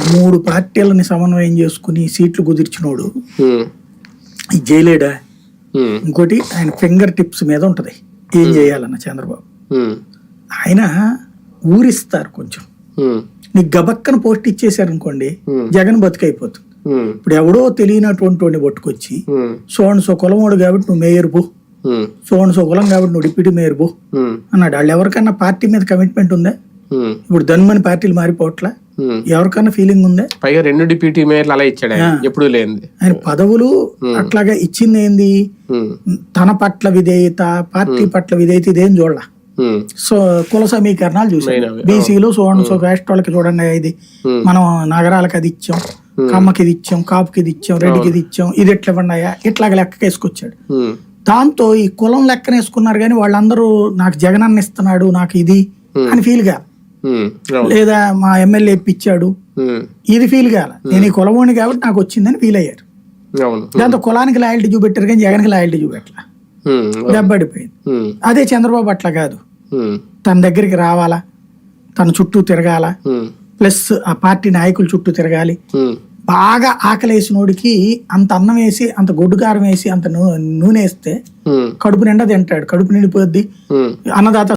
3 పార్టీలని సమన్వయం చేసుకుని సీట్లు కుదిర్చినోడు ఈ జైలేడా. ఇంకోటి ఆయన ఫింగర్ టిప్స్ మీద ఉంటది ఏం చేయాలన్న చంద్రబాబు. ఆయన ఊరిస్తారు కొంచెం, నీకు గబక్కన పోస్ట్ ఇచ్చేసారు అనుకోండి జగన్ బతుకైపోతుంది. ఇప్పుడు ఎవడో తెలియనటువంటి వాడిని పట్టుకొచ్చి సోన్సో కులమోడు కాబట్టి నువ్వు మేయర్ పో, సోన్సో కులం కాబట్టి నువ్వు డిప్యూటీ మేయర్ పో అన్నాడు. వాళ్ళు ఎవరికన్నా పార్టీ మీద కమిట్మెంట్ ఉందా? ఇప్పుడు ధన్మని పార్టీలు మారిపోవట్లా, ఎవరికన్నా ఫీలింగ్ ఉందా? పైగా 2 డిప్యూటీ మేయర్లు అలా ఇచ్చాడు, ఎప్పుడు లేనిది. ఆయన పదవులు అట్లాగా ఇచ్చింది ఏంది, తన పట్ల విధేయత, పార్టీ పట్ల విధేయత ఇదేం చూడాల. సో కుల సమీకరణాలు చూసాం, బీసీలు సో క్యాస్ట్ వాళ్ళకి చూడండి ఇది మనం నగరాలకు అది ఇచ్చాం, కమ్మకి ఇది ఇచ్చాం, కాపుకి ఇది ఇచ్చాం, రెడ్డికి ఇది ఇచ్చాం, ఇది ఎట్లా ఇవ్వండియా ఇట్లాగ లెక్కకేసుకొచ్చాడు. దాంతో ఈ కులం లెక్కనేసుకున్నారు కానీ వాళ్ళందరూ నాకు జగన్ అన్న ఇస్తున్నాడు నాకు ఇది అని ఫీల్ కాదు, లేదా మా ఎమ్మెల్యే ఇప్పించాడు ఇది ఫీల్ కాల, నేను ఈ కులమోని కాబట్టి నాకు వచ్చిందని ఫీల్ అయ్యారు. దాంతో కులానికి లాయల్టీ చూపెట్టారు కానీ జగన్కి లాయల్టీ చూపెట్టలా, దెబ్బడిపోయింది. అదే చంద్రబాబు అట్లా కాదు, తన దగ్గరికి రావాలా, తన చుట్టూ తిరగాల, ప్లస్ ఆ పార్టీ నాయకుల చుట్టూ తిరగాలి. బాగా ఆకలేసినోడికి అంత అన్నం వేసి అంత గొడ్డు కారం వేసి అంత నూనె వేస్తే కడుపు నిండా తింటాడు, కడుపు నిండిపోద్ది. అన్నదాత